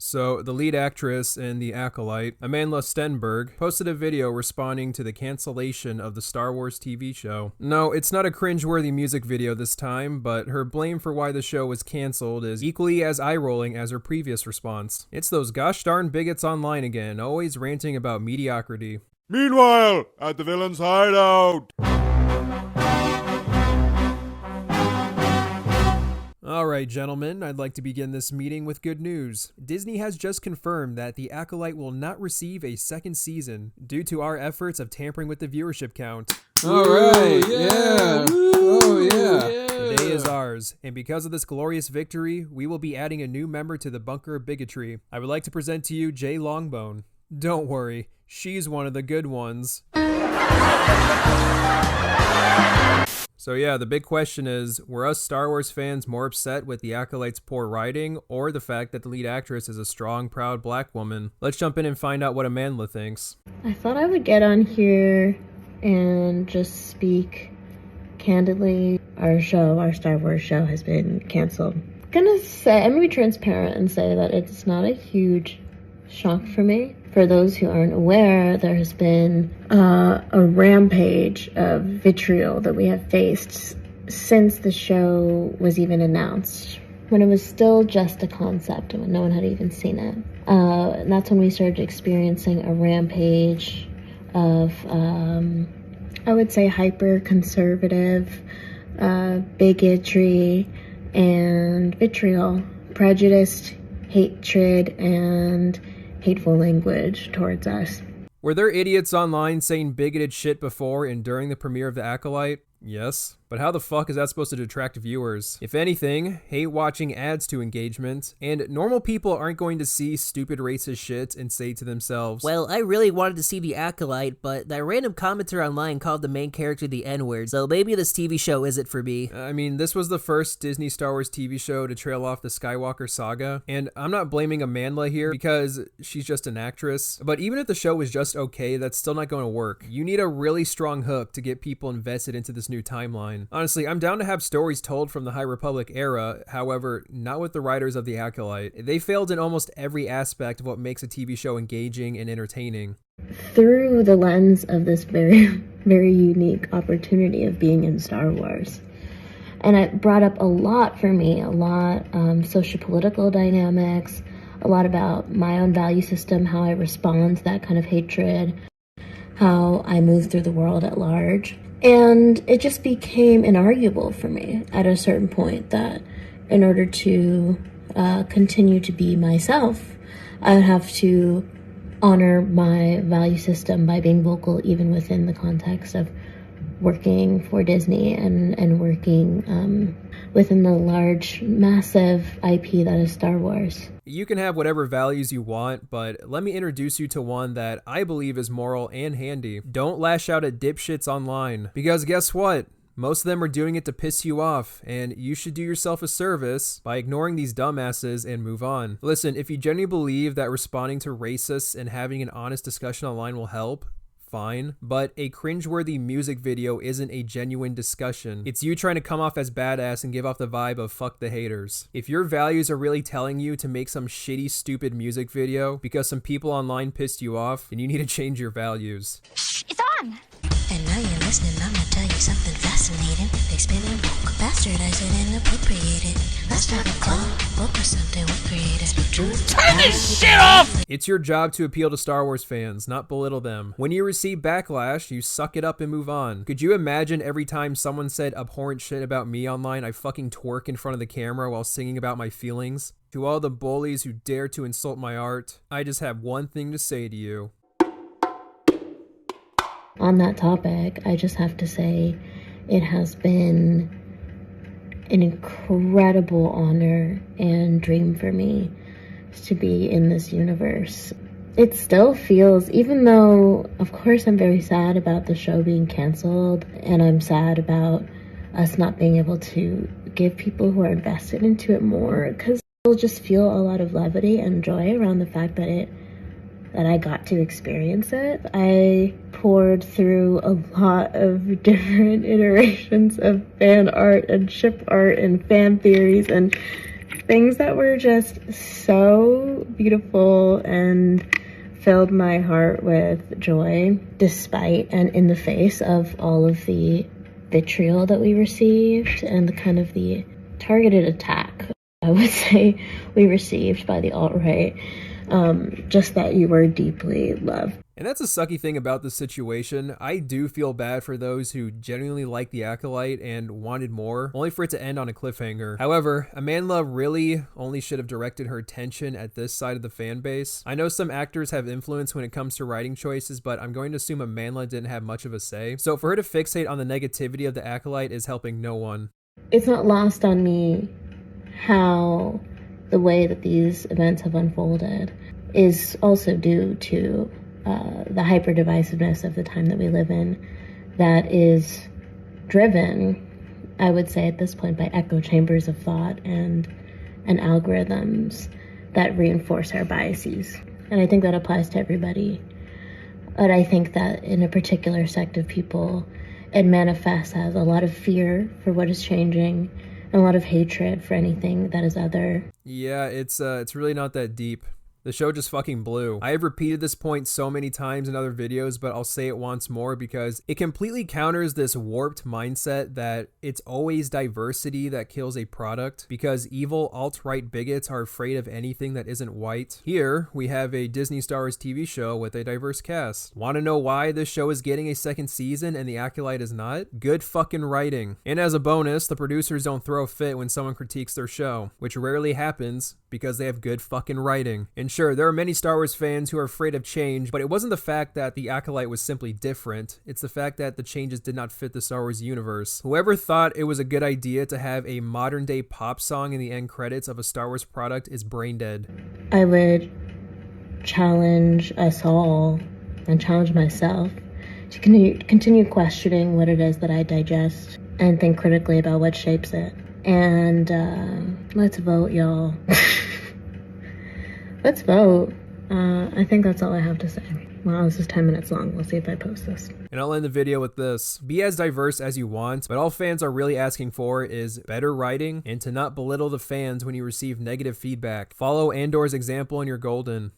So, the lead actress in The Acolyte, Amandla Stenberg, posted a video responding to the cancellation of the Star Wars TV show. No, it's not a cringeworthy music video this time, but her blame for why the show was canceled is equally as eye-rolling as her previous response. It's those gosh darn bigots online again, always ranting about mediocrity. Meanwhile, at the villain's hideout. Alright, gentlemen, I'd like to begin this meeting with good news. Disney has just confirmed that The Acolyte will not receive a second season due to our efforts of tampering with the viewership count. Alright, yeah. Oh, yeah. The day is ours, and because of this glorious victory, we will be adding a new member to the bunker of bigotry. I would like to present to you Jay Longbone. Don't worry, she's one of the good ones. So yeah, the big question is, were us Star Wars fans more upset with The Acolyte's poor writing, or the fact that the lead actress is a strong, proud black woman? Let's jump in and find out what Amandla thinks. I thought I would get on here and just speak candidly. Our Star Wars show has been canceled. I'm gonna be transparent and say that it's not a huge shock for me. For those who aren't aware, there has been a rampage of vitriol that we have faced since the show was even announced, when it was still just a concept and when no one had even seen it. And that's when we started experiencing a rampage of, I would say, hyper-conservative bigotry and vitriol, prejudice, hatred, and hateful language towards us. Were there idiots online saying bigoted shit before and during the premiere of The Acolyte? Yes. But how the fuck is that supposed to detract viewers? If anything, hate watching adds to engagement, and normal people aren't going to see stupid racist shit and say to themselves, well, I really wanted to see The Acolyte, but that random commenter online called the main character the N-word, so maybe this TV show isn't for me. I mean, this was the first Disney Star Wars TV show to trail off the Skywalker saga, and I'm not blaming Amandla here because she's just an actress, but even if the show was just okay, that's still not going to work. You need a really strong hook to get people invested into this new timeline. Honestly, I'm down to have stories told from the High Republic era, however, not with the writers of The Acolyte. They failed in almost every aspect of what makes a TV show engaging and entertaining. Through the lens of this very, very unique opportunity of being in Star Wars. And it brought up a lot for me, a lot socio-political dynamics, a lot about my own value system, how I respond to that kind of hatred, how I move through the world at large. And it just became inarguable for me at a certain point that in order to continue to be myself, I would have to honor my value system by being vocal even within the context of working for Disney and working within the large, massive IP that is Star Wars. You can have whatever values you want, but let me introduce you to one that I believe is moral and handy. Don't lash out at dipshits online, because guess what? Most of them are doing it to piss you off, and you should do yourself a service by ignoring these dumbasses and move on. Listen, if you genuinely believe that responding to racists and having an honest discussion online will help, fine, but a cringeworthy music video isn't a genuine discussion. It's you trying to come off as badass and give off the vibe of fuck the haters. If your values are really telling you to make some shitty, stupid music video because some people online pissed you off, then you need to change your values. It's on! And now you're listening, I'm gonna tell you something fascinating. They spin and woke, bastardize it and appropriate it. Let's drop a clone, book or something with creators. Turn this shit off! It's your job to appeal to Star Wars fans, not belittle them. When you receive backlash, you suck it up and move on. Could you imagine every time someone said abhorrent shit about me online, I fucking twerk in front of the camera while singing about my feelings? To all the bullies who dare to insult my art, I just have one thing to say to you. On that topic, I just have to say it has been an incredible honor and dream for me to be in this universe. It still feels, even though, of course, I'm very sad about the show being canceled, and I'm sad about us not being able to give people who are invested into it more, because I just feel a lot of levity and joy around the fact that I got to experience it. I poured through a lot of different iterations of fan art and ship art and fan theories and Things that were just so beautiful and filled my heart with joy, despite and in the face of all of the vitriol that we received and the kind of the targeted attack, I would say, we received by the alt-right. Just that you were deeply loved. And that's a sucky thing about this situation. I do feel bad for those who genuinely liked The Acolyte and wanted more, only for it to end on a cliffhanger. However, Amandla really only should have directed her attention at this side of the fan base. I know some actors have influence when it comes to writing choices, but I'm going to assume Amandla didn't have much of a say. So for her to fixate on the negativity of The Acolyte is helping no one. It's not lost on me how the way that these events have unfolded is also due to the hyper-divisiveness of the time that we live in, that is driven, I would say at this point, by echo chambers of thought and algorithms that reinforce our biases. And I think that applies to everybody. But I think that in a particular sect of people, it manifests as a lot of fear for what is changing and a lot of hatred for anything that is other. Yeah, it's really not that deep. The show just fucking blew. I have repeated this point so many times in other videos, but I'll say it once more because it completely counters this warped mindset that it's always diversity that kills a product because evil alt-right bigots are afraid of anything that isn't white. Here, we have a Disney Star Wars TV show with a diverse cast. Want to know why this show is getting a second season and The Acolyte is not? Good fucking writing. And as a bonus, the producers don't throw a fit when someone critiques their show, which rarely happens because they have good fucking writing. And sure, there are many Star Wars fans who are afraid of change, but it wasn't the fact that The Acolyte was simply different. It's the fact that the changes did not fit the Star Wars universe. Whoever thought it was a good idea to have a modern day pop song in the end credits of a Star Wars product is brain dead. I would challenge us all and challenge myself to continue questioning what it is that I digest and think critically about what shapes it. And let's vote, y'all. Let's vote. I think that's all I have to say. Wow, this is 10 minutes long. We'll see if I post this. And I'll end the video with this. Be as diverse as you want, but all fans are really asking for is better writing and to not belittle the fans when you receive negative feedback. Follow Andor's example and you're golden.